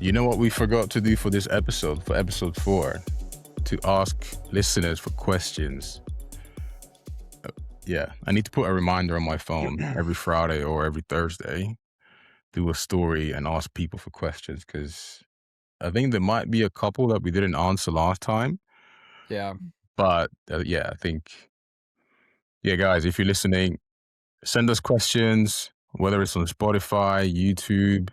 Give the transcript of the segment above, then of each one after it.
You know what we forgot to do for this episode, for episode 4? To ask listeners for questions. Yeah, I need to put a reminder on my phone every Friday or every Thursday. Do a story and ask people for questions, because I think there might be a couple that we didn't answer last time. Yeah. But yeah, I think, yeah, guys, if you're listening, send us questions, whether it's on Spotify, YouTube,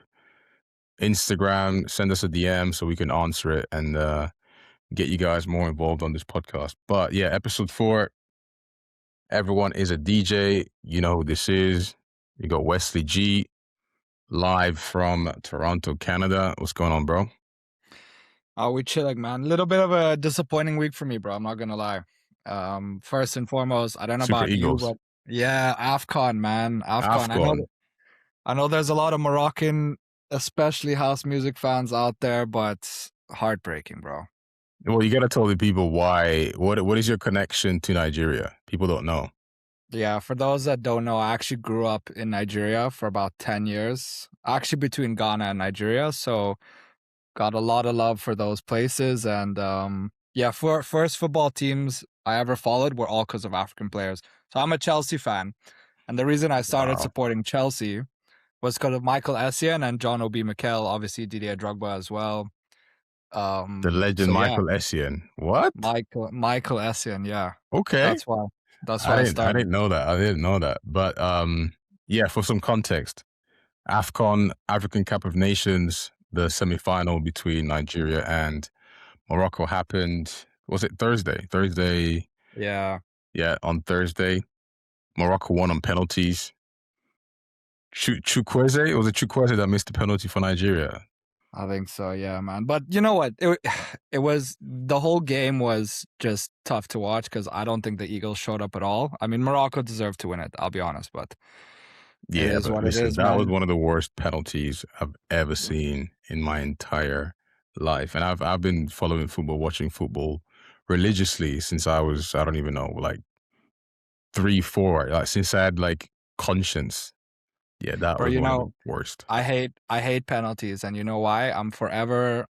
Instagram, send us a DM so we can answer it and get you guys more involved on this podcast. But yeah, episode 4, everyone is a DJ. You know who this is. You got Wesley G, live from Toronto, Canada. What's going on, bro? Oh, we chilling, man. A little bit of a disappointing week for me, bro. I'm not gonna lie. First and foremost, I don't know Super about you, Eagles. but yeah, AFCON, man. AFCON. AFCON. I know there's a lot of Moroccan, especially house music fans out there, but heartbreaking, bro. Well, you got to tell the people why. What is your connection to Nigeria? People don't know. Yeah, for those that don't know, I actually grew up in Nigeria for about 10 years, actually between Ghana and Nigeria. So got a lot of love for those places. And yeah, for first football teams I ever followed were all because of African players. So I'm a Chelsea fan. And the reason I started Wow. supporting Chelsea was because of Michael Essien and John Obi Mikel, obviously Didier Drogba as well. The legend So yeah, Michael Essien. What? Michael Essien, yeah. Okay. That's why I I started. didn't know that. I didn't know that. But yeah, for some context, AFCON, African Cup of Nations, the semi-final between Nigeria and Morocco happened. Was it Thursday? Yeah. Yeah, on Thursday. Morocco won on penalties. Chukwueze? Was it Chukwueze that missed the penalty for Nigeria? I think so, yeah, man. But you know what? It was, the whole game was just tough to watch because I don't think the Eagles showed up at all. I mean, Morocco deserved to win it, I'll be honest, but it Yeah, is but what it listen, is, that was man. one of the worst penalties I've ever seen in my entire life. And I've been following football, watching football religiously since I was, I don't even know, like 3, 4, like since I had like conscience. Yeah, that Bro, was you one of the know, worst. I hate penalties, and you know why? I'm forever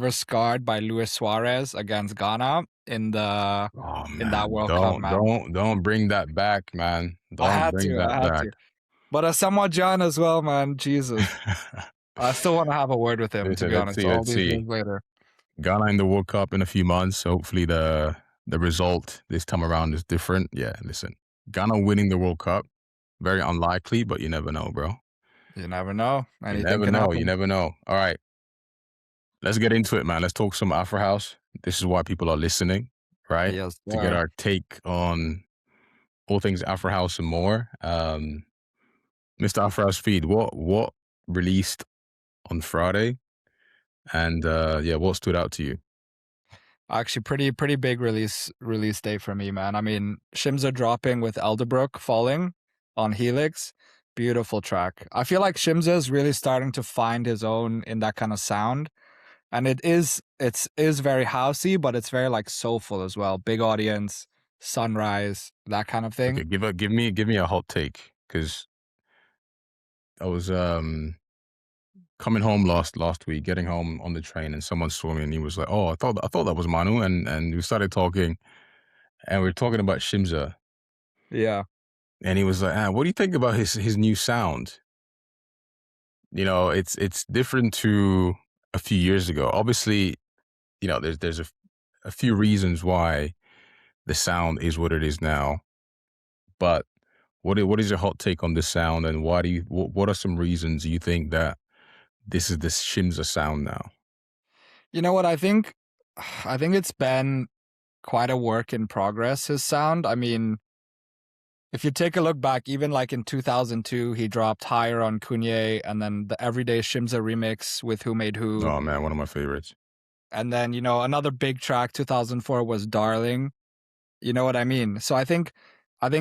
scarred by Luis Suarez against Ghana in Oh that man, World Cup, man. don't bring that back, man. Don't bring that I had back. to. But Asamoah Gyan as well, man. Jesus. I still want to have a word with him, to Listen, be honest, all let's these see. years later. Ghana in the World Cup in a few months. So hopefully the result this time around is different. Yeah, listen, Ghana winning the World Cup, very unlikely, but you never know, bro. You never know. You Anything never can know. You happen. never know. All right, let's get into it, man. Let's talk some Afro House. This is why people are listening, right? Yes, To get sir. our take on all things Afro House and more. Mr. Afro House feed. What released on Friday, and yeah, what stood out to you? Actually, pretty big release date for me, man. I mean, Shimza dropping with Elderbrook falling on Helix, beautiful track. I feel like Shimza is really starting to find his own in that kind of sound, and it's very housey, but it's very like soulful as well. Big audience, sunrise, that kind of Okay, thing. give me a hot take, because I was coming home last week, getting home on the train, and someone saw me and he was like, "Oh, I thought that was Manu," and we started talking, and we were talking about Shimza, Yeah. and he was like, "What do you think about his new sound?" You know, it's different to a few years ago. Obviously, you know, there's a few reasons why the sound is what it is now, but what is your hot take on this sound, and why do you what are some reasons you think that this is the Shimza sound now? You know what? I think it's been quite a work in progress, his sound. I mean, if you take a look back, even like in 2002, he dropped Higher on Kunye, and then the Everyday Shimza remix with Who Made Who. Oh man, one of my favorites. And then, you know, another big track, 2004, was Darling. You know what I mean? So I think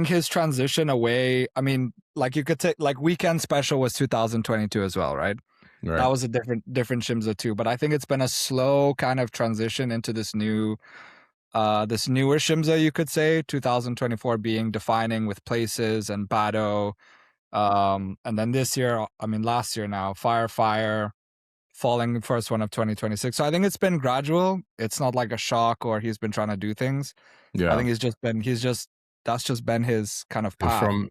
his transition away, I mean, like you could take, like Weekend Special was 2022 as well, right? Right. That was a different Shimza too. But I think it's been a slow kind of transition into this newer Shimza, you could say, 2024 being defining with Places and Bado. And then this year, I mean last year now, Fire Fire. falling first one of 2026. So I think it's been gradual. It's not like a shock or he's been trying to do things. I Yeah. think that's just been his kind of But path.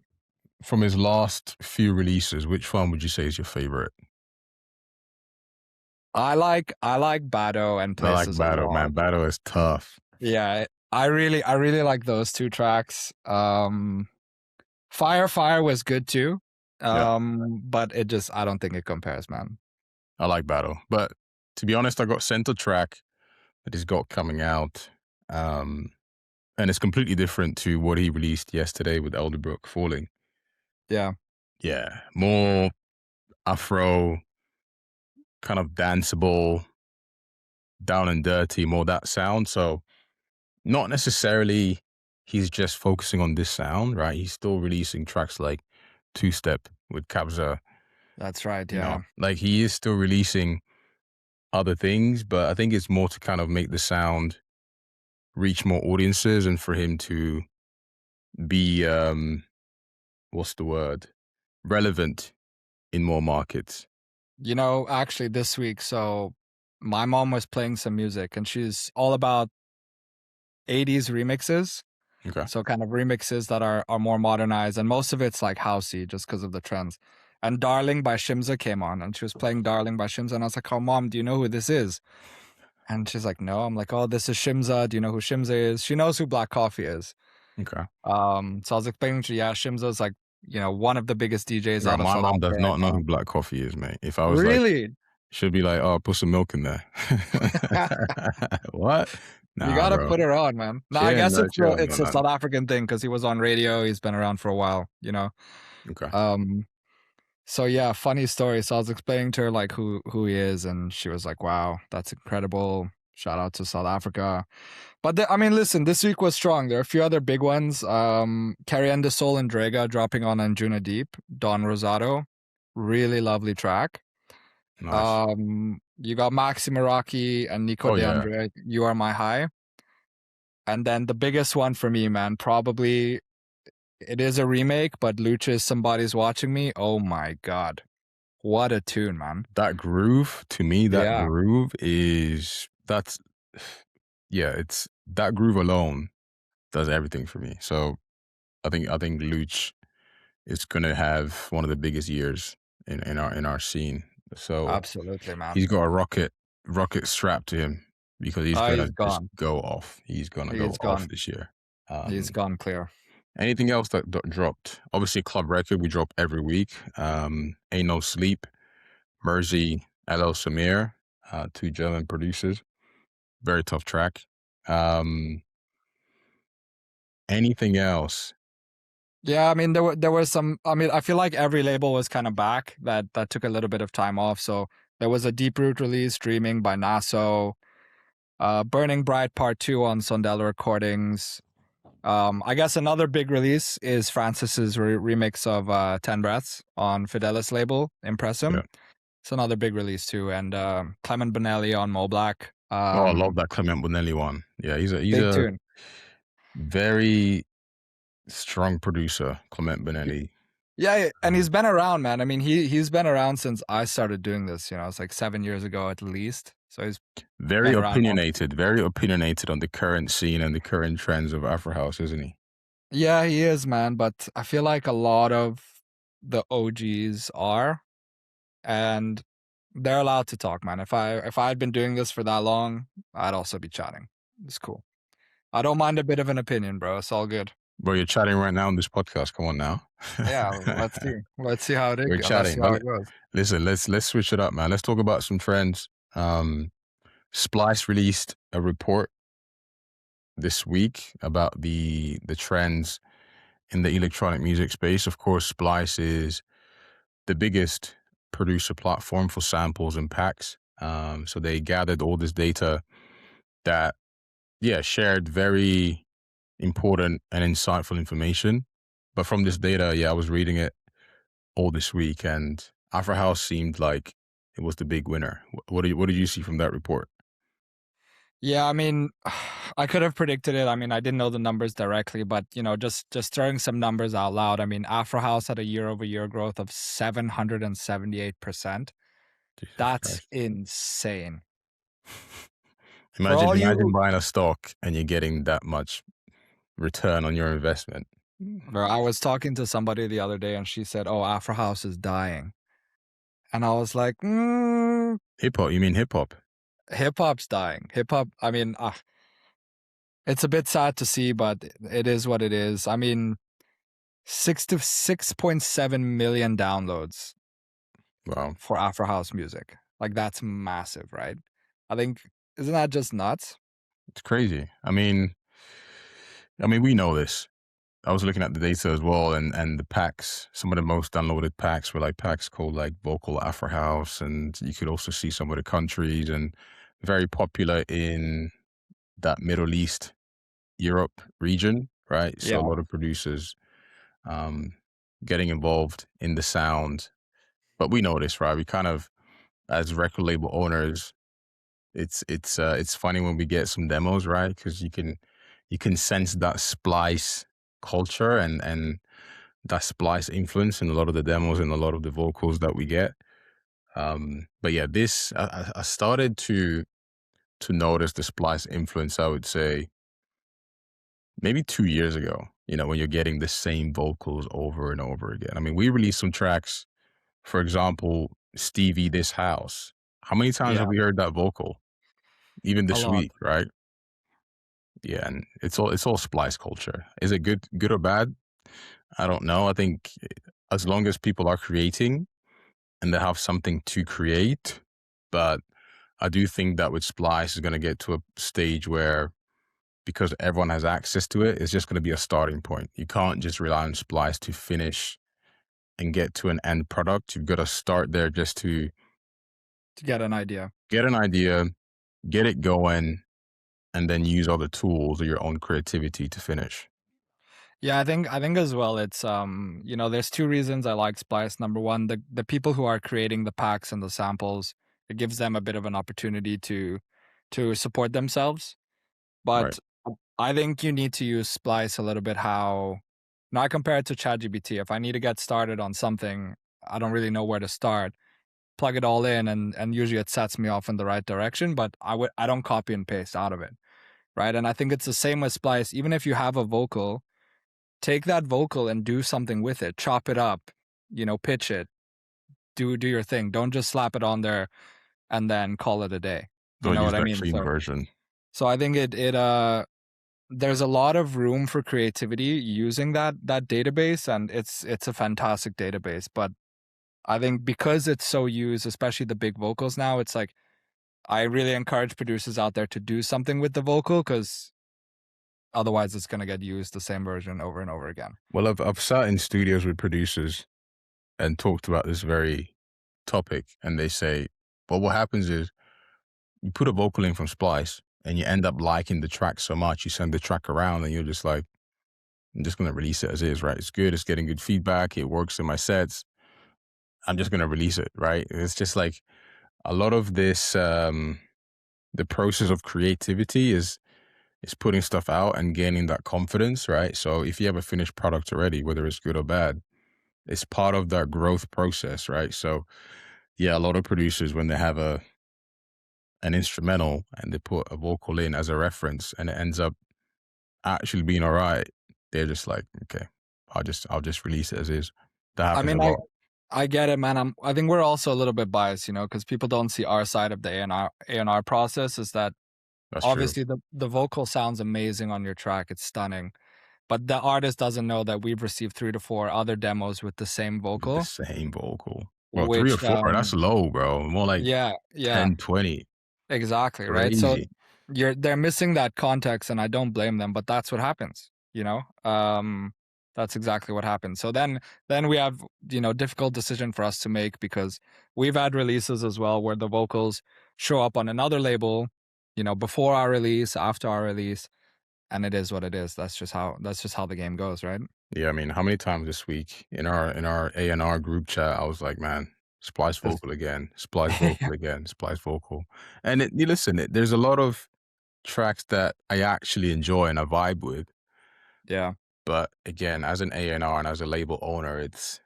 from his last few releases, which one would you say is your favorite? I like Bado and I like Places a Battle, lot. man. Battle is tough. Yeah, I really like those two tracks. Fire was good too. Yeah, But I don't think it compares, man. I like Battle. But to be honest, I got Center Track that he's got coming out. Um, and it's completely different to what he released yesterday with Elderbrook Falling. Yeah. Yeah, more Afro, kind of danceable, down and dirty, more that sound. So not necessarily he's just focusing on this sound, right? He's still releasing tracks like Two Step with Kabza, That's right, yeah. like he is still releasing other things, but I think it's more to kind of make the sound reach more audiences and for him to be, what's the word? Relevant in more markets. Actually this week, so my mom was playing some music and she's all about 80s remixes. Okay. So kind of remixes that are more modernized, and most of it's like housey just because of the trends. And Darling by Shimza came on, and she was playing Darling by Shimza, and I was like, "Oh, mom, do you know who this is?" And she's like, "No." I'm like, "Oh, this is Shimza. Do you know who Shimza is?" She knows who Black Coffee is. Okay. So I was explaining to her, yeah, Shimza's like, one of the biggest DJs Right, out of my South mom Africa does right not know now. who Black Coffee is, mate. If I was like, Really? she'll be like, "Oh, put some milk in there." What? You Nah, gotta bro. put her on, man. No, She I ain't guess no, she don't know it's a nothing. South African thing because he was on radio. He's been around for a while. Okay. Um, So yeah, funny story. So I was explaining to her like who he is, and she was like, "Wow, that's incredible! Shout out to South Africa." But I mean, listen, this week was strong. There are a few other big ones. Carrie and the Soul and Drega dropping on Anjuna Deep. Don Rosado, really lovely track. Nice. You got Maxi Meraki and Nico Oh, yeah. DeAndre. You Are My High. And then the biggest one for me, man, probably it is a remake, but Lucha's Somebody's Watching Me. Oh my god. What a tune, man. That groove, to me, Yeah, yeah, it's that groove alone does everything for me. So I think Luch is gonna have one of the biggest years in our scene. So absolutely, man. he's got a rocket strapped to him because he's Oh, gonna he's just gone. go off. He's gonna go He's off gone. this year. He's gone clear. Anything else that dropped? Obviously, Club Record we drop every week. Ain't No Sleep, Mersey, LL Samir, two German producers. Very tough track. Anything else? Yeah, I mean there were some. I mean, I feel like every label was kind of back that took a little bit of time off. So there was a Deep Root release, Dreaming by Naso, Burning Bright Part 2 on Sondela Recordings. I guess another big release is Francis's remix of 10 Breaths on Fidelis label, Impressum. Yeah. It's another big release too. And Clement Bonelli on Mo Black. Oh, I love that Clement Bonelli one. Yeah, he's Big a tune. very strong producer, Clement Bonelli. Yeah, and he's been around, man. I mean, he's been around since I started doing this. It's like 7 years ago at least. So he's Very been around. very opinionated on the current scene and the current trends of Afro House, isn't he? Yeah, he is, man. But I feel like a lot of the OGs are, and they're allowed to talk, man. If I had been doing this for that long, I'd also be chatting. It's cool. I don't mind a bit of an opinion, bro. It's all good. Bro, you're chatting right now on this podcast. Come on now. Yeah, let's see. Let's see how We're chatting. But it goes. listen, let's switch it up, man. Let's talk about some trends. Splice released a report this week about the trends in the electronic music space. Of course, Splice is the biggest producer platform for samples and packs. So they gathered all this data that, shared very important and insightful information. But from this data, I was reading it all this week, and Afro House seemed like it was the big winner. What did you see from that report? Yeah, I mean, I could have predicted it. I mean, I didn't know the numbers directly, but just throwing some numbers out loud. I mean, Afro House had a year-over-year growth of 778%. Jesus That's Christ. insane. For Imagine all imagine you, buying a stock and you're getting that much return on your investment. bro, I was talking to somebody the other day and she said, "Oh, Afro House is dying." And I was like, Hip hop, you mean hip hop? hip hop's dying. Hip hop, I mean, it's a bit sad to see, but it is what it is. I mean, 6.7 million downloads Wow. for Afro House music. Like, that's massive, right? I think, isn't that just nuts? It's crazy. I mean, we know this. I was looking at the data as well, and the packs. Some of the most downloaded packs were like packs called like Vocal Afro House, and you could also see some of the countries and very popular in that Middle East, Europe region, right? So a Yeah. lot of producers um, getting involved in the sound. But we know this, right? We kind of, as record label owners, it's funny when we get some demos, right? Because you can sense that splice culture and that splice influence in a lot of the demos and a lot of the vocals that we get. But yeah, this I started to notice the splice influence. I would say maybe 2 years ago. You know, when you're getting the same vocals over and over again. I mean, we released some tracks. For example, Stevie This House. How many times have Yeah. we heard that vocal? Even A this lot. week, right? Yeah, and it's all splice culture. Is it good or bad? I don't know. I think as long as people are creating and they have something to create, but I do think that with splice is going to get to a stage where because everyone has access to it, it's just going to be a starting point. You can't just rely on splice to finish and get to an end product. You've got to start there just to To get an idea. get an idea, get it going, and then use all the tools or your own creativity to finish. Yeah, I think as well it's there's two reasons I like Splice. Number one, the people who are creating the packs and the samples, it gives them a bit of an opportunity to support themselves. Right. But I think you need to use Splice a little bit how not compare it to ChatGPT. If I need to get started on something, I don't really know where to start. Plug it all in and usually it sets me off in the right direction, but I don't copy and paste out of it. Right. And I think it's the same with Splice. Even if you have a vocal, take that vocal and do something with it. Chop it up, pitch it, do your thing. Don't just slap it on there and then call it a day. You Don't know use what I that mean? clean So version. so I think it there's a lot of room for creativity using that database, and it's a fantastic database. But I think because it's so used, especially the big vocals now, it's like I really encourage producers out there to do something with the vocal because otherwise it's gonna get used the same version over and over again. Well, I've sat in studios with producers and talked about this very topic, and they say, well, what happens is you put a vocal in from Splice and you end up liking the track so much, you send the track around and you're just like, I'm just going to release it as is, right? It's good. It's getting good feedback. It works in my sets. I'm just going to release it, right? It's just like a lot of this, the process of creativity is putting stuff out and gaining that confidence, right? So if you have a finished product already, whether it's good or bad, it's part of that growth process, right? So yeah, a lot of producers when they have an instrumental and they put a vocal in as a reference and it ends up actually being all right, they're just like, okay, I'll just release it as is. That I happens a mean, lot. I get it, man. I think we're also a little bit biased, because people don't see our side of the A&R process. Is that That's true. obviously the vocal sounds amazing on your track. It's stunning. But the artist doesn't know that we've received 3 to 4 other demos with the same With the vocal, same vocal. Well, three or which, four, that's low, bro. More like yeah, yeah. 10, 20. Exactly, right? So Crazy. they're missing that context and I don't blame them, but that's what happens, you know? That's exactly what happens. So then we have, difficult decision for us to make because we've had releases as well where the vocals show up on another label, before our release, after our release, and it is what it is. That's just how the game goes, right? Yeah, I mean, how many times this week in our A&R group chat, I was like, man, splice That's- vocal again, splice vocal again, splice vocal. And listen, there's a lot of tracks that I actually enjoy and I vibe with. yeah. But again, as an A&R and as a label owner, it's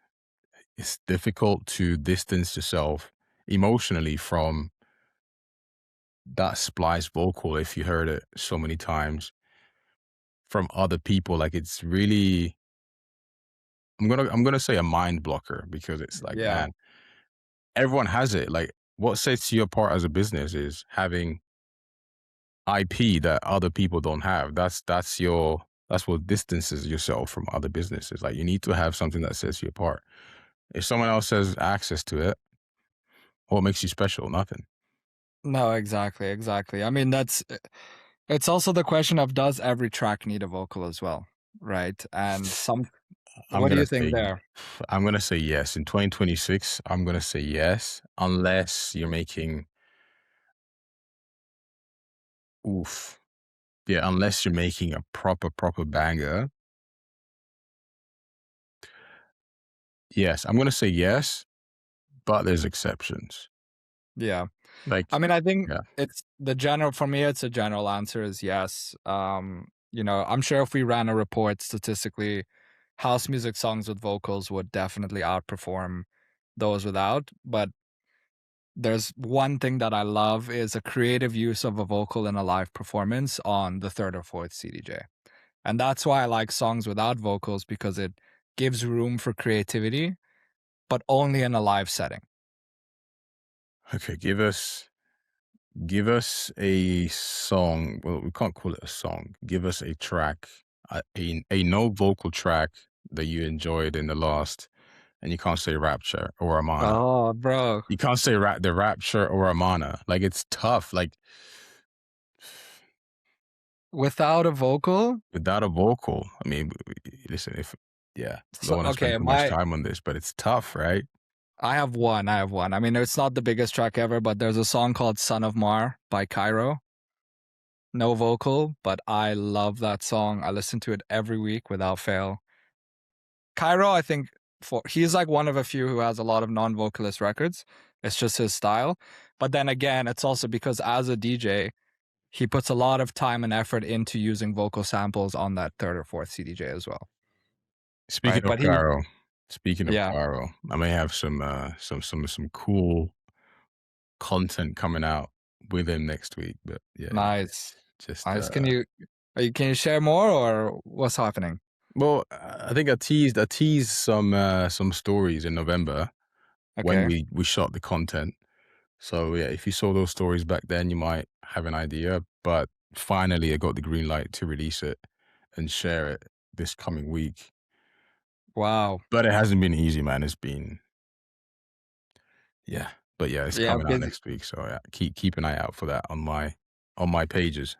difficult to distance yourself emotionally from that spliced vocal if you heard it so many times from other people. Like it's really, I'm gonna say a mind blocker because it's like, Yeah. man, everyone has it. Like what sets you apart as a business is having IP that other people don't have. That's what distances yourself from other businesses. Like you need to have something that sets you apart. If someone else has access to it, what makes you special? Nothing. No, exactly, exactly. I mean, it's also the question of does every track need a vocal as well, right? And I'm what do gonna you think say there? I'm gonna say yes. In 2026, I'm gonna say yes, unless you're making oof. Yeah, unless you're making a proper banger. Yes, I'm gonna say yes, but there's exceptions. Yeah. Like, I mean, I think yeah. it's the general for me, it's a general answer is yes. I'm sure if we ran a report statistically, house music songs with vocals would definitely outperform those without. But there's one thing that I love is a creative use of a vocal in a live performance on the third or fourth CDJ. And that's why I like songs without vocals because it gives room for creativity, but only in a live setting. Okay, give us a song. Well, we can't call it a song. Give us a track, a no vocal track that you enjoyed in the last, and you can't say Rapture or Amana. Oh, bro. You can't say the Rapture or Amana. Like it's tough. Like Without a vocal? without a vocal. I mean, listen, if yeah, don't So, want to spend okay, too much time on this, but it's tough, right? I have one. I have one. I mean, it's not the biggest track ever, but there's a song called Son of Mar by Cairo. No vocal, but I love that song. I listen to it every week without fail. Cairo, I think he's like one of a few who has a lot of non-vocalist records. It's just his style. But then again, it's also because as a DJ, he puts a lot of time and effort into using vocal samples on that third or fourth CDJ as well. Speaking Right. of But he Caro, speaking of yeah, Caro, I may have some cool content coming out with him next week. But yeah, nice. just Nice. Can you share more or what's happening? well, I think I teased some stories in November when Okay. we shot the content. So yeah, if you saw those stories back then, you might have an idea. But finally, I got the green light to release it and share it this coming week. Wow. But it hasn't been easy, man. It's been yeah, but yeah, it's Yeah, coming out busy. next week. So yeah, keep an eye out for that on my pages.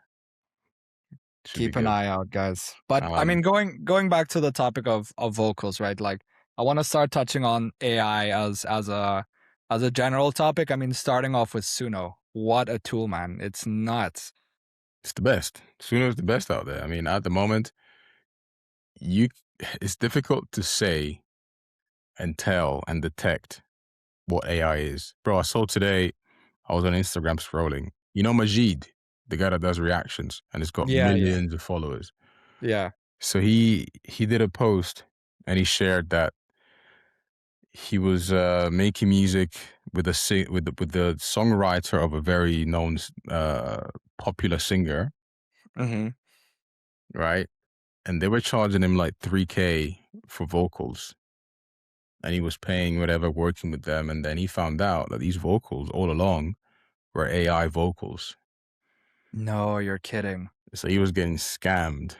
Should be Keep an good. eye out, guys. But I Um, mean, going back to the topic of vocals, right? Like, I want to start touching on AI as a general topic. I mean, starting off with Suno. What a tool, man! It's nuts. it's the best. Suno is the best out there. I mean, at the moment, you it's difficult to say and tell and detect what AI is. Bro, I saw today, I was on Instagram scrolling. You know Majid, the guy that does reactions and has got Yeah, yeah, millions of followers. yeah. So he did a post and he shared that he was making music with the songwriter of a very known popular singer, Hmm. right? And they were charging him like 3K for vocals. And he was paying whatever working with them. And then he found out that these vocals all along were AI vocals. No, you're kidding. So he was getting scammed.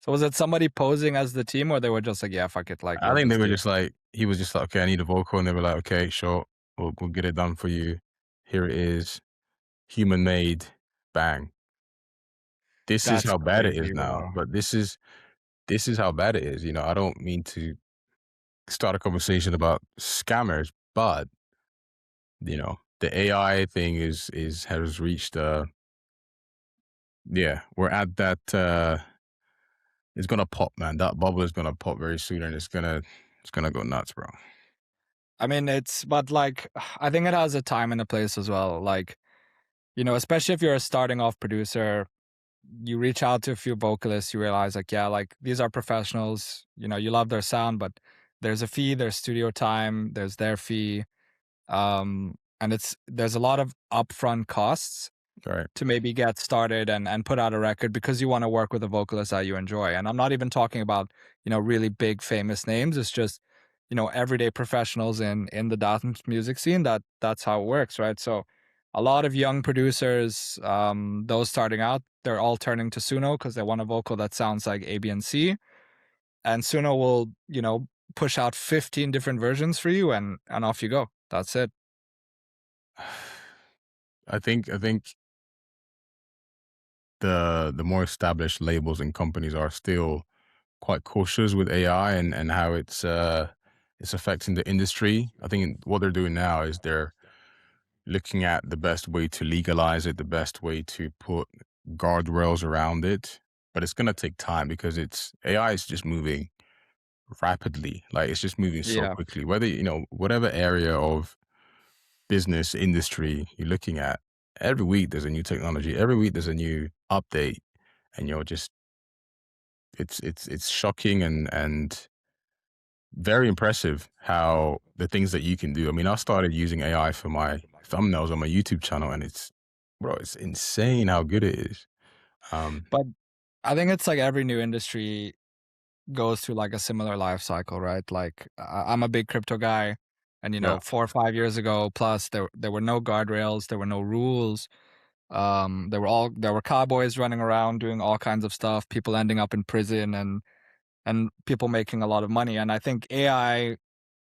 So was it somebody posing as the team, or they were just like, yeah, fuck it, like I we'll think they just were do it? just like, he was just like, okay, I need a vocal. And they were like, okay, sure, we'll get it done for you. Here it is, human made, bang. This is That's how bad it is crazy, now. bro. But this is how bad it is. You know, I don't mean to start a conversation about scammers, but the AI thing is has reached yeah, we're at that it's gonna pop, man. That bubble is gonna pop very soon and it's gonna go nuts, bro. I mean, but like, I think it has a time and a place as well. Like, especially if you're a starting off producer, you reach out to a few vocalists, you realize like, yeah, like these are professionals, you love their sound, but there's a fee, there's studio time, there's their fee. And there's a lot of upfront costs Right. to maybe get started and put out a record because you want to work with a vocalist that you enjoy. And I'm not even talking about, really big famous names. It's just, everyday professionals in the dance music scene that's how it works, right? So a lot of young producers, those starting out, they're all turning to Suno because they want a vocal that sounds like A, B, and C. And Suno will, push out 15 different versions for you and off you go. That's it. I think the more established labels and companies are still quite cautious with AI and how it's affecting the industry. I think what they're doing now is they're looking at the best way to legalize it, the best way to put guardrails around it. But it's gonna take time because it's AI is just moving rapidly. Like it's just moving so Yeah. quickly. Whether whatever area of business industry you're looking at, every week there's a new technology. Every week there's a new update, and you're just it's shocking and very impressive how the things that you can do. I mean, I started using AI for my thumbnails on my YouTube channel, and it's insane how good it is. Um, But I think it's like every new industry goes through like a similar life cycle, right? Like I'm a big crypto guy, and yeah, 4 or 5 years ago, plus there were no guardrails, there were no rules. There were cowboys running around doing all kinds of stuff, people ending up in prison, and people making a lot of money. And I think AI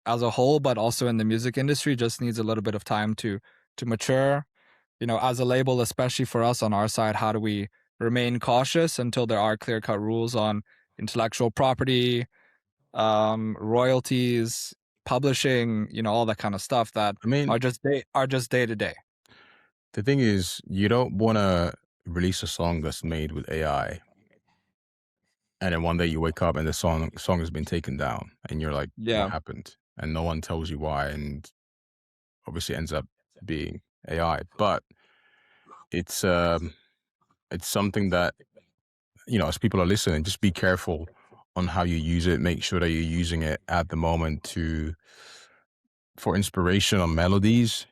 as a whole, but also in the music industry, just needs a little bit of time to mature. As a label, especially for us on our side, how do we remain cautious until there are clear cut rules on intellectual property, royalties, publishing, all that kind of stuff that I mean, are just day to day. the thing is, you don't want to release a song that's made with AI, and then one day you wake up and the song has been taken down, and you're like, "What Yeah, happened?" And no one tells you why, and obviously ends up being AI. But it's um, it's something that as people are listening, just be careful on how you use it. Make sure that you're using it at the moment to for inspiration on melodies.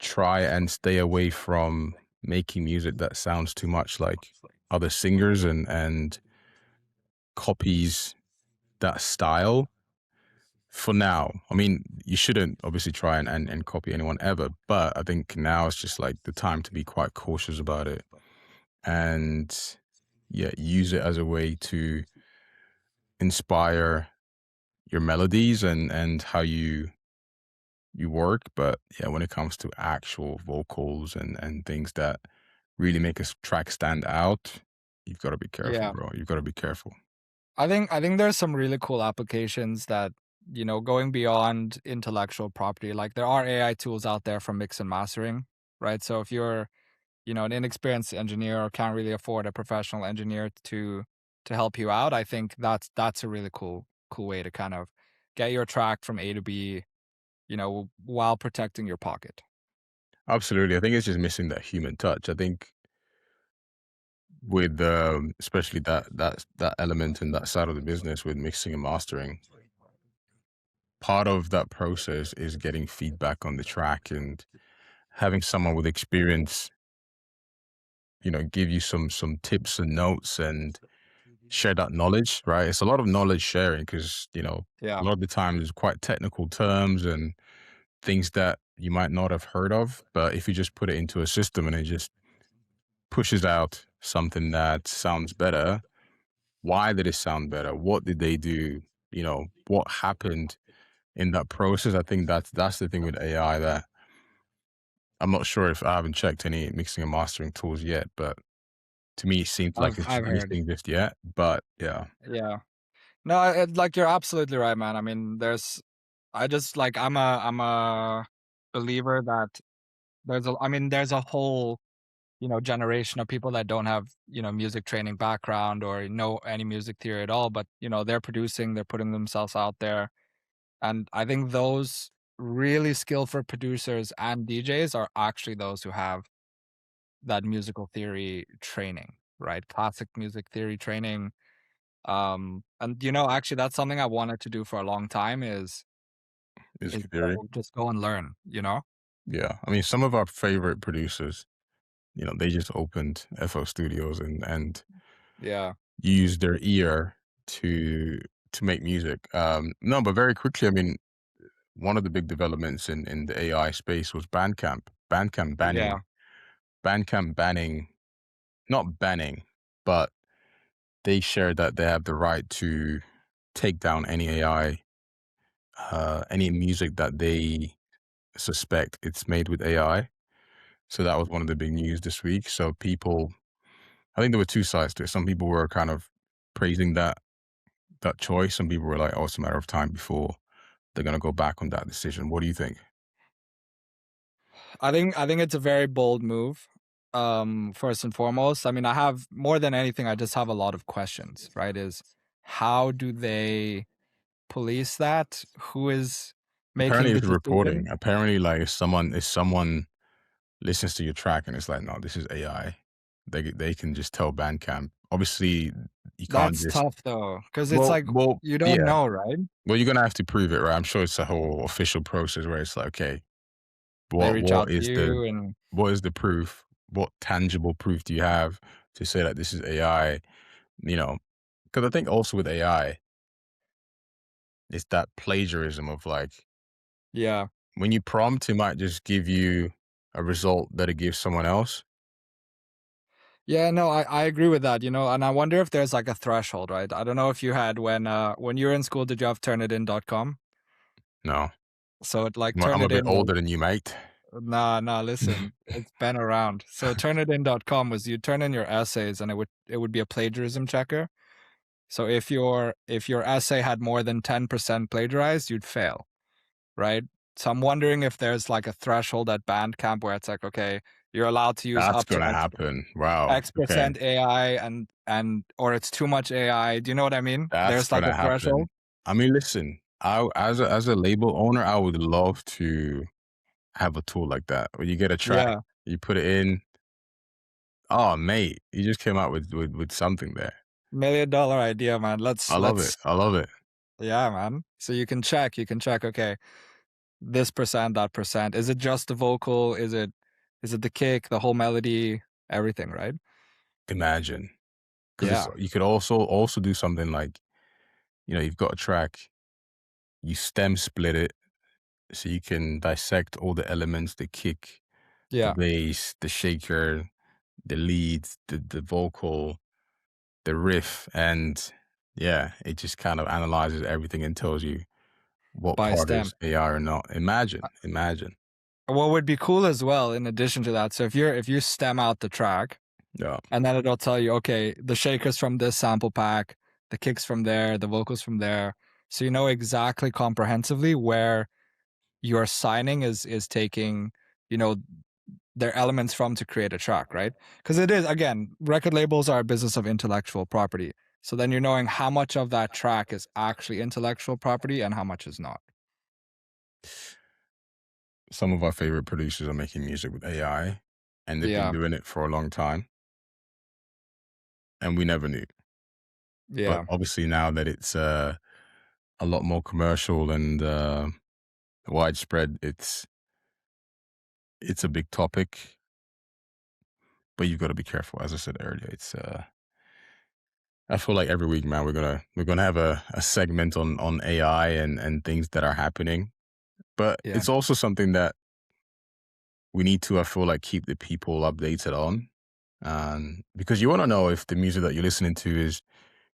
Try and stay away from making music that sounds too much like other singers and copies that style. For now, I mean, you shouldn't obviously try and copy anyone ever, but I think now it's just like the time to be quite cautious about it and yeah, use it as a way to inspire your melodies and how you work. But yeah, when it comes to actual vocals and things that really make a track stand out, you've got to be careful, yeah. bro. You've got to be careful. I think there's some really cool applications that, going beyond intellectual property. Like there are AI tools out there for mix and mastering, right? So if you're, an inexperienced engineer or can't really afford a professional engineer to help you out, I think that's a really cool way to kind of get your track from A to B, while protecting your pocket. Absolutely. I think it's just missing that human touch. I think with especially that element and that side of the business with mixing and mastering, part of that process is getting feedback on the track and having someone with experience, give you some tips and notes and share that knowledge, right? It's a lot of knowledge sharing because, a Yeah. lot of the time there's quite technical terms and things that you might not have heard of. But if you just put it into a system and it just pushes out something that sounds better, why did it sound better? What did they do? What happened in that process? I think that's the thing with AI that I'm not sure if I haven't checked any mixing and mastering tools yet, but to me it seems like I've it's I've just heard. missing just yet. But yeah, Yeah. No, like you're absolutely right, man. I mean, I just like I'm a believer that there's a whole, generation of people that don't have, music training background or know any music theory at all, but they're producing, they're putting themselves out there. And I think those really skillful producers and DJs are actually those who have that musical theory training, right? Classic music theory training. And actually that's something I wanted to do for a long time is Music is theory. just go and learn, you know? Yeah. I mean, some of our favorite producers, they just opened FO Studios and Yeah. used their ear to to make music. No, but very quickly, I mean, one of the big developments in the AI space was Bandcamp. Yeah. Bandcamp banning, not banning, but they share that they have the right to take down any AI, any music that they suspect it's made with AI. So that was one of the big news this week. So people, I think there were two sides to it. Some people were kind of praising that choice. Some people were like, "Oh, it's a matter of time before they're gonna go back on that decision." What do you think? I think it's a very bold move. First and foremost, I mean, I have more than anything, I just have a lot of questions, right? Is how do they police that? Who is Apparently, making the it's reporting. decision? Apparently, like if someone listens to your track and it's like, "No, this is AI," they can just tell Bandcamp. Obviously, you can't That's just tough though, because it's well, like well, you don't yeah. know, right? Well, you're gonna have to prove it, right? I'm sure it's a whole official process where it's like, okay, They what reach what out to is the you and what is the proof? What tangible proof do you have to say that this is AI? You know, because I think also with AI, it's that plagiarism of like yeah. when you prompt, it might just give you a result that it gives someone else. Yeah, no, I agree with that, and I wonder if there's like a threshold, right? I don't know if you had when you were in school, did you have Turnitin.com? No, So it like I'm a bit Turnitin was older than you, mate. nah, listen, it's been around. So Turnitin.com was you turn in your essays and it would be a plagiarism checker. So if your essay had more than 10% plagiarized, you'd fail, right? So I'm wondering if there's like a threshold at Bandcamp where it's like, okay, you're allowed to use That's up to gonna happen. Wow. X Okay, percent AI and or it's too much AI. Do you know what I mean? that's There's like gonna a happen. threshold. I mean, listen, as a label owner, I would love to have a tool like that where you get a track, Yeah. you put it in. Oh, mate, you just came out with something there. $1 million idea, man. Let's I love it. let's I love it. yeah, man. So you can check, okay, this percent, that percent. Is it just the vocal? Is it the kick, the whole melody, everything, right? Imagine, because it's Yeah. you could also do something like you've got a track, you stem split it so you can dissect all the elements, the kick, the Yeah. bass, the shaker, the lead, the vocal, the riff, and yeah, it just kind of analyzes everything and tells you what By part stem. is AI or not. Imagine. What would be cool as well, in addition to that, so if you stem out the track, Yeah. and then it'll tell you, okay, the shakers from this sample pack, the kicks from there, the vocals from there. So you know exactly comprehensively where your signing is taking, you know, their elements from to create a track, right? Because it is, again, record labels are a business of intellectual property. So then you're knowing how much of that track is actually intellectual property and how much is not. Some of our favorite producers are making music with AI, and they've been Yeah. doing it for a long time, and we never knew. But Yeah. obviously, now that it's a lot more commercial and widespread, it's a big topic. But you've got to be careful. As I said earlier, it's I feel like every week, man, we're gonna have a segment on AI and things that are happening. But Yeah. it's also something that we need to, I feel like, keep the people updated on. Because you want to know if the music that you're listening to is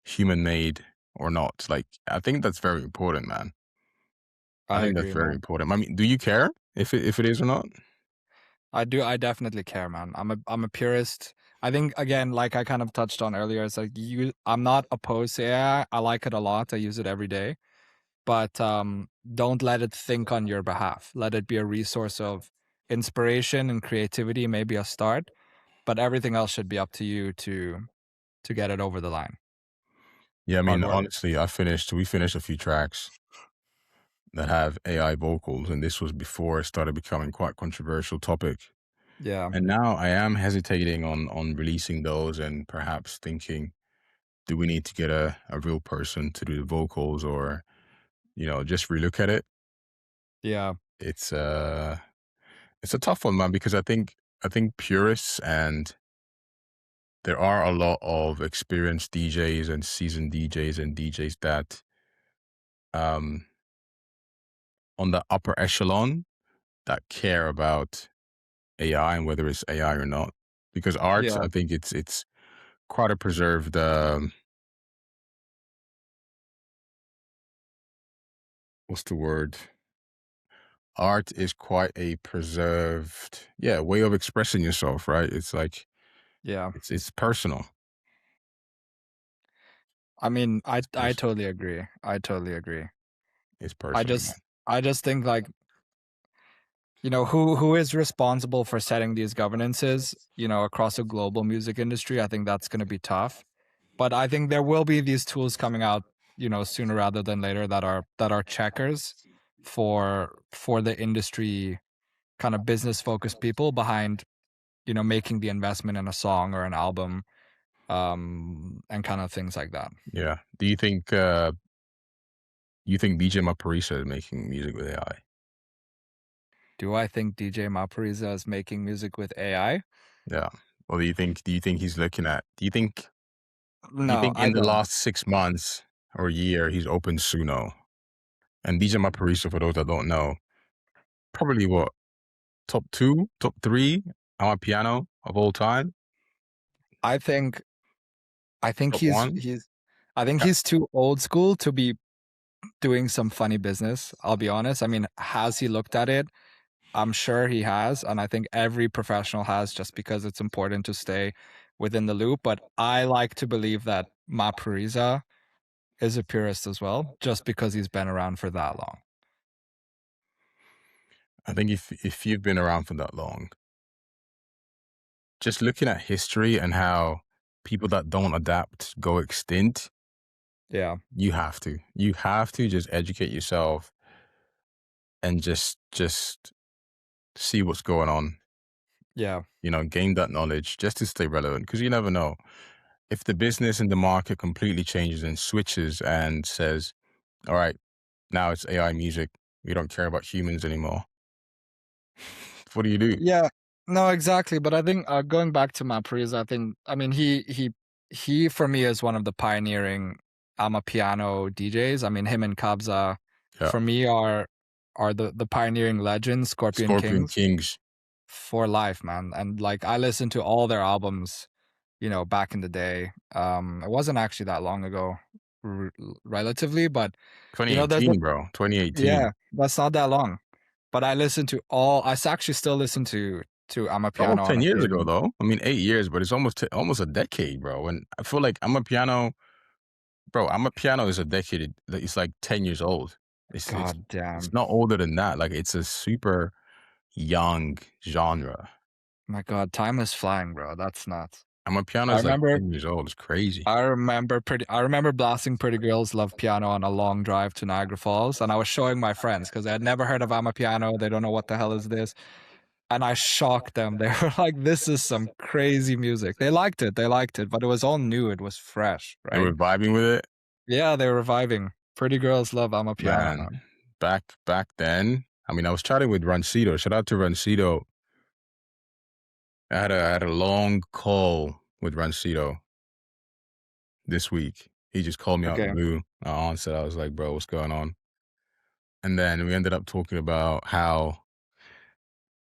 human made or not. Like, I think that's very important, man. I I think that's agree, very man. important. I mean, do you care if it is or not? I do. I definitely care, man. I'm a purist. I think, again, like I kind of touched on earlier, it's like I'm not opposed to AI. I like it a lot. I use it every day. But don't let it think on your behalf. Let it be a resource of inspiration and creativity, maybe a start. But everything else should be up to you to get it over the line. Yeah, I Hard mean, work. honestly, we finished a few tracks that have AI vocals, and this was before it started becoming quite controversial topic. Yeah, And now I am hesitating on releasing those and perhaps thinking, do we need to get a real person to do the vocals or, just relook at it? Yeah. It's uh it's a tough one, man, because I think purists, and there are a lot of experienced DJs and seasoned DJs and DJs that um on the upper echelon that care about AI and whether it's AI or not. Because art, Yeah. I think it's quite a preserved what's the word? Art is quite a preserved, yeah, way of expressing yourself, right? It's like Yeah. it's personal. I mean, It's I personal. totally agree. I totally agree. It's I personal, man. just I just think like, who is responsible for setting these governances, across a global music industry? I think that's going to be tough. But I think there will be these tools coming out, sooner rather than later, that are checkers for the industry, kind of business focused people behind, making the investment in a song or an album, and kind of things like that. Yeah. Do you think DJ Maparisa is making music with AI? Do I think DJ Malpariza is making music with AI? Yeah. Or do you think he's looking at do you No, think I in the don't. last 6 months or year he's opened Suno? And DJ Maparisa, for those that don't know, probably what, top two, top three on my piano of all time? I think I think Top he's one? he's I think Yeah. he's too old school to be doing some funny business. I'll be honest. I mean, has he looked at it? I'm sure he has, and I think every professional has, just because it's important to stay within the loop. But I like to believe that Mapuriza is a purist as well, just because he's been around for that long. I think if you've been around for that long, just looking at history and how people that don't adapt go extinct, Yeah, you have to. You have to just educate yourself and just see what's going on. yeah, Gain that knowledge just to stay relevant, because you never know. If the business and the market completely changes and switches and says, all right, now it's AI music, we don't care about humans anymore. What do you do? yeah. No, exactly. But I think, going back to Mapuriza, I mean, he for me is one of the pioneering piano DJs. I mean, him and Kabza Yeah. for me are the pioneering legends, Scorpion Scorpion Kings Kings. for life, man. And like, I listened to all their albums, back in the day. It wasn't actually that long ago, r- relatively, but there's 2018, bro. 2018. yeah, that's not that long. But I listened to actually still listen to Almost Amapiano on 10 years ago, occasion. though. I mean, 8 years, but it's almost a decade, bro. And I feel like I'm a piano is a decade. It's like 10 years old. God It's damn. not older than that. Like, it's a super young genre. My God, time is flying, bro. That's nuts. I'm a piano I is like remember 10 years old. It's crazy. I remember blasting Pretty Girls Love Piano on a long drive to Niagara Falls, and I was showing my friends because they had never heard of Amapiano. They don't know what the hell is this. And I shocked them. They were like, "This is some crazy music." They liked it, but it was all new. It was fresh, They were right? vibing with it. Yeah, they were reviving. Pretty Girls Love Amapiano, Man, man. back then, I mean, I was chatting with Rancido. Shout out to Rancido. I had a long call with Rancido this week. He just called me out the Okay. blue. I answered. I was like, bro, what's going on? And then we ended up talking about how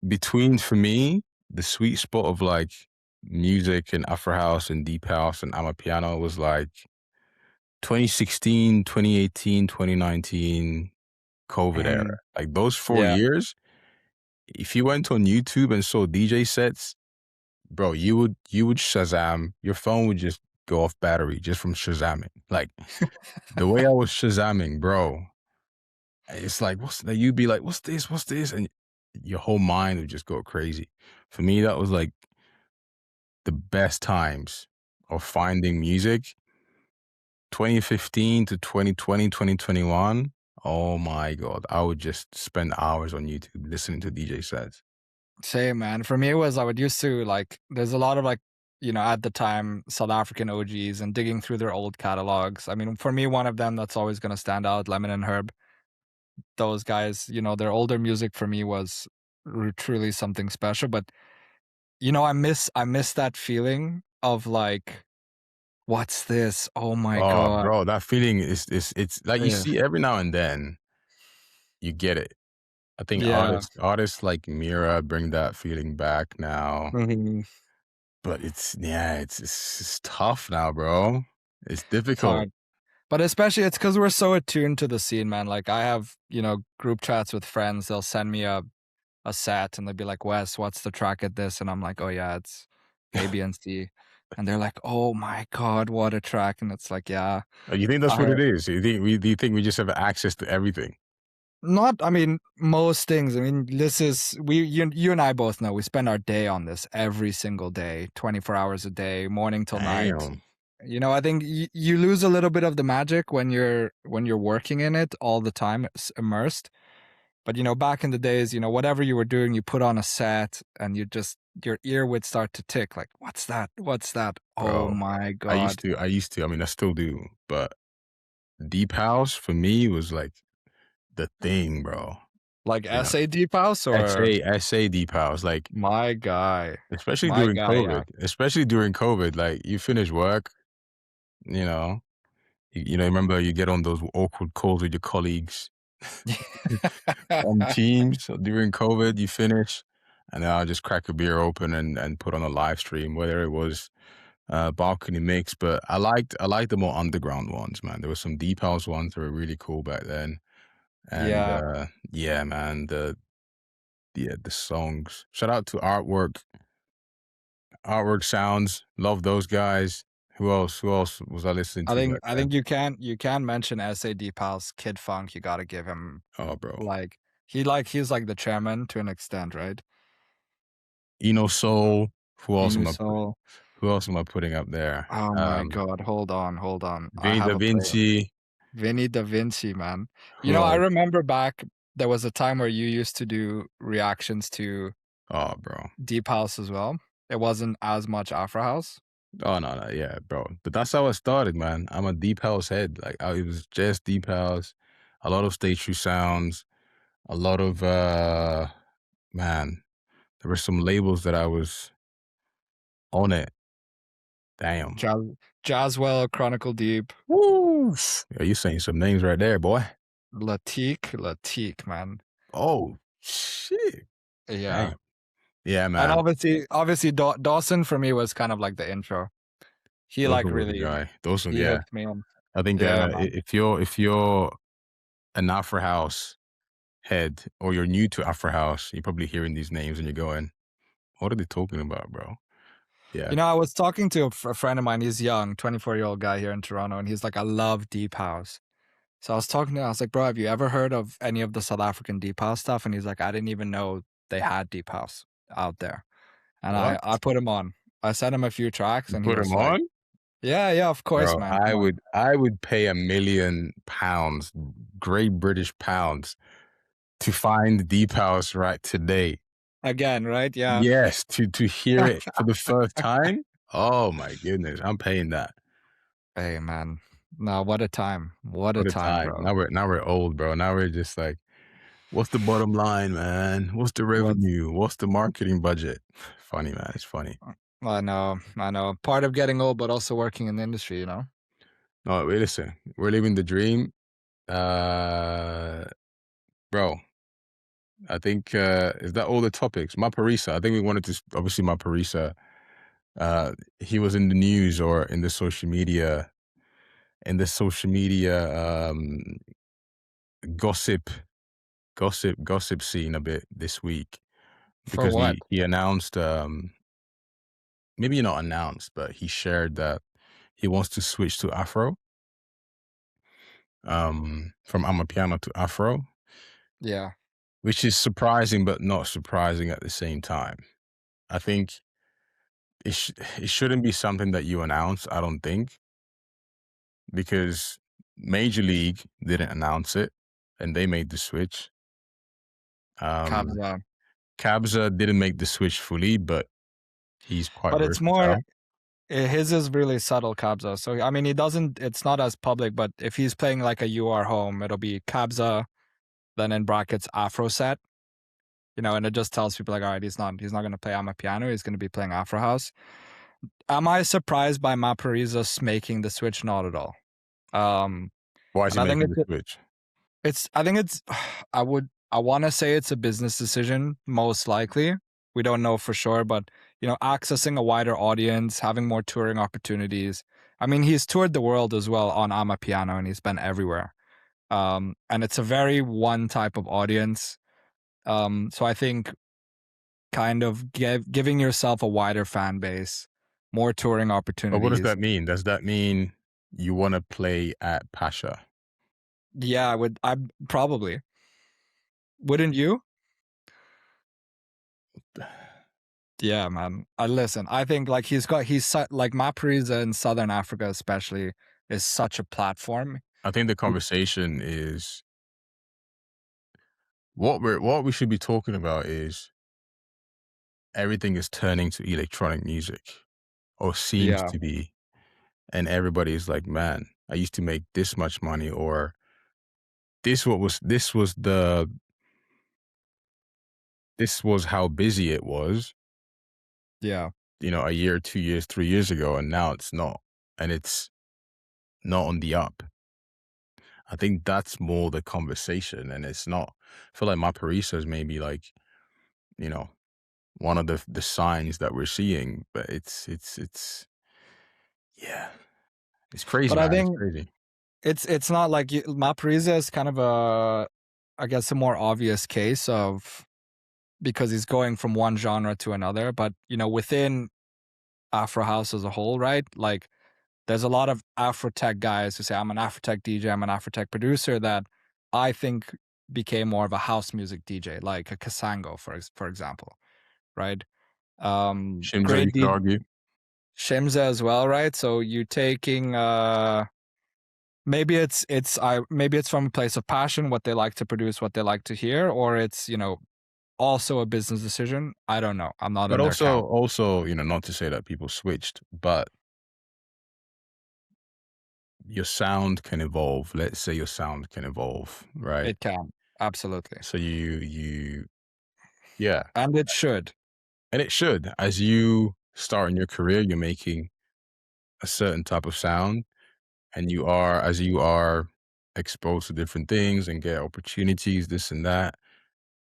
between, for me, the sweet spot of like music and Afro house and deep house and Amapiano was like 2016, 2018, 2019 COVID era. Mm, Like those 4 yeah. years, if you went on YouTube and saw DJ sets, bro, you would Shazam. Your phone would just go off battery just from Shazamming. Like the way I was Shazamming, bro, it's like you'd be like, what's this? What's this? And your whole mind would just go crazy. For me, that was like the best times of finding music. 2015 to 2020, 2021. Oh my God. I would just spend hours on YouTube listening to DJ sets. Same, man. For me, it was, I would used to like, there's a lot of like, at the time, South African OGs, and digging through their old catalogs. I mean, for me, one of them that's always going to stand out, Lemon and Herb. those guys, their older music for me was truly something special. But I miss that feeling of like, what's this? Oh my Oh, god. bro, that feeling is it's like you Yeah. see every now and then you get it. I think Yeah. artists like Mira bring that feeling back now, Mhm. but it's tough now, bro. It's It's difficult. hard. But especially it's because we're so attuned to the scene, man. Like I have, group chats with friends. They'll send me a set and they'll be like, Wes, what's the track at this? And I'm like, oh yeah, it's A, B, and C. And they're like, oh my God, what a track. And it's like, yeah, You think that's I what it heard. is? Do you think we just have access to everything? Not, I mean, most things. I mean, this is you and I both know we spend our day on this every single day, 24 hours a day, morning till night. Damn, I think you lose a little bit of the magic when you're working in it all the time, immersed. But back in the days, whatever you were doing, you put on a set and your ear would start to tick like, what's that? What's that? Oh bro. my God. I used to. I mean, I still do, but deep house for me was like the thing, bro. Like You know, SA Deep House or SA deep house, like my guy. especially My during guy, yeah. COVID. Especially during COVID, like you finish work, you know, remember you get on those awkward calls with your colleagues on Teams during COVID. You finish, and then I'll just crack a beer open and put on a live stream, whether it was balcony mix. But I liked the more underground ones, man. There were some deep house ones that were really cool back then, and Yeah. yeah, man, the songs. Shout out to Artwork Sounds. Love those guys. Who else? Who else was I listening I to think back I then? think you can mention SA Deep House, Kid Funk. You gotta give him Oh, bro. like he's like the chairman to an extent, right? Eno Soul. Who else am I put, Inuso. Who else am I putting up there? Oh my God. Hold on, hold on. I Vinny have Da a play. Vinci. Vinny Da Vinci, man. Who I else? remember back there was a time where you used to do reactions to Oh, bro. Deep House as well. It wasn't as much Afro House. Oh no, no, yeah, bro. But that's how I started, man. I'm a deep house head. Like it was just deep house, a lot of stage true sounds, a lot of man. There were some labels that I was on it. Damn. Jazz, Jazzwell, Chronicle Deep, Woo! Yeah, you saying some names right there, boy. Latique, man. Oh shit. Yeah. Damn. Yeah, And man. obviously Dawson for me was kind of like the intro. He like Dawson was the really guy. Dawson, he yeah. hooked me in. I think Yeah, man. if you're an Afro House head or you're new to Afro House, you're probably hearing these names and you're going, "What are they talking about, bro?" Yeah. I was talking to a friend of mine. He's young, 24-year-old guy here in Toronto, and he's like, I love deep house. So I was talking to him. I was like, bro, have you ever heard of any of the South African deep house stuff? And he's like, I didn't even know they had deep house out there. And I What? I put him on. I sent him a few tracks, You and he put him was like, on? yeah, yeah, of course, Bro, man. Come on. I would pay £1,000,000, Great British pounds, to find Deep House right today. Again, right? Yeah. Yes, to hear it for the first time. Oh my goodness, I'm paying that. Hey, man. No, what a time. What a What a time, time. bro. Now we're old, bro. Now we're just like, what's the bottom line, man? What's the What's revenue? What's the marketing budget? Funny, man. It's funny. I know, I know. Part of getting old, but also working in the industry, No, wait, listen. We're living the dream. Uh, bro, I think is that all the topics? Maparisa. I think we wanted to obviously Maparisa. He was in the news or in the social media gossip gossip scene a bit this week For because what? he announced maybe not announced, but he shared that he wants to switch to Afro, from Amapiano to Afro, Yeah. which is surprising but not surprising at the same time. I think it shouldn't be something that you announce, I don't think, because Major League didn't announce it and they made the switch. Um, Kabza. Kabza didn't make the switch fully, but he's quite But it's more versatile. his is really subtle Kabza. So I mean, it's not as public, but if he's playing like a You Are Home, it'll be Kabza, then in brackets Afro set, and it just tells people like, all right, he's not going to play Amapiano, he's going to be playing Afro house. Am I surprised by Maparizos making the switch? Not at all. Why is And he I think making the switch? I want to say it's a business decision, most likely. We don't know for sure, but accessing a wider audience, having more touring opportunities. I mean, he's toured the world as well on Amapiano, and he's been everywhere. And it's a very one type of audience. So I think kind of giving yourself a wider fan base, more touring But what does opportunities. that mean? Does that mean you want to play at Pasha? Yeah, I probably. Wouldn't you? Yeah, man. Listen, I think like he's like Mapriza in Southern Africa especially is such a platform. I think the conversation is what we should be talking about is everything is turning to electronic music, or seems Yeah. to be, and everybody's like, man, I used to make this much money, or this was how busy it was, Yeah. a year, 2 years, 3 years ago, and now it's not, and it's not on the up. I think that's more the conversation, and it's not. I feel like my Parisa is maybe like, one of the signs that we're seeing, but it's yeah, it's crazy, But I man. It's think crazy. it's not like Mapriza is kind of I guess a more obvious case of, because he's going from one genre to another, but within Afro house as a whole, right? Like there's a lot of Afro tech guys who say, I'm an Afro tech DJ, I'm an Afro tech producer, that I think became more of a house music DJ, like a Kasango, for example, right? Shimza, Great you could DJ, argue. Shimza as well, right? So you taking maybe it's from a place of passion, what they like to produce, what they like to hear, or it's also a business decision. I don't know. I'm not But in their camp. also, not to say that people switched, but your sound can evolve. Let's say your sound can evolve, right? It can, absolutely, So you yeah, and it should. and it should. As you start in your career, you're making a certain type of sound, and as you are exposed to different things and get opportunities, this and that,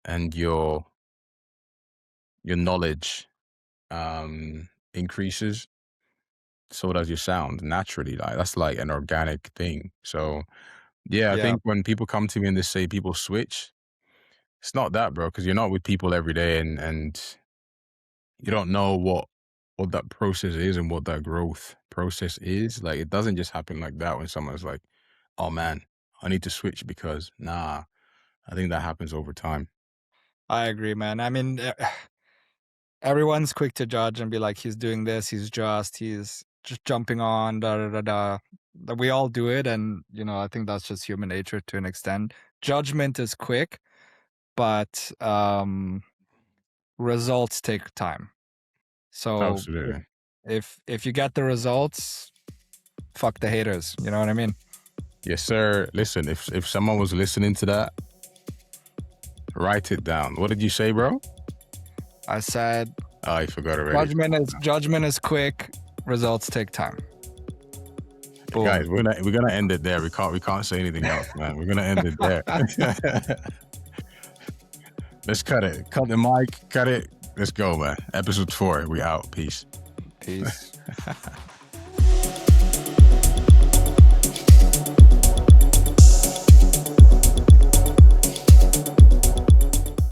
and your knowledge increases, so does your sound naturally. Like that's like an organic thing. So yeah, I Yeah, think when people come to me and they say people switch, it's not that, bro, because you're not with people every day, and you don't know what that process is and what that growth process is. Like it doesn't just happen like that when someone's like, oh man, I need to switch, because nah, I think that happens over time. I agree, man. I mean, everyone's quick to judge and be like, he's doing this, he's just jumping on, da da da da. We all do it, and I think that's just human nature to an extent. Judgment is quick, but results take time. So Absolutely. if you get the results, fuck the haters. You know what I mean? Yes, sir. Listen, if someone was listening to that, write it down. What did you say, bro? I said Oh, I forgot already. judgment is quick, results take time. Boom. Guys, we're gonna end it there. We can't say anything else, man. We're gonna end it there. Let's cut it. Cut the mic. Cut it. Let's go, man. Episode 4. We out. Peace. Peace.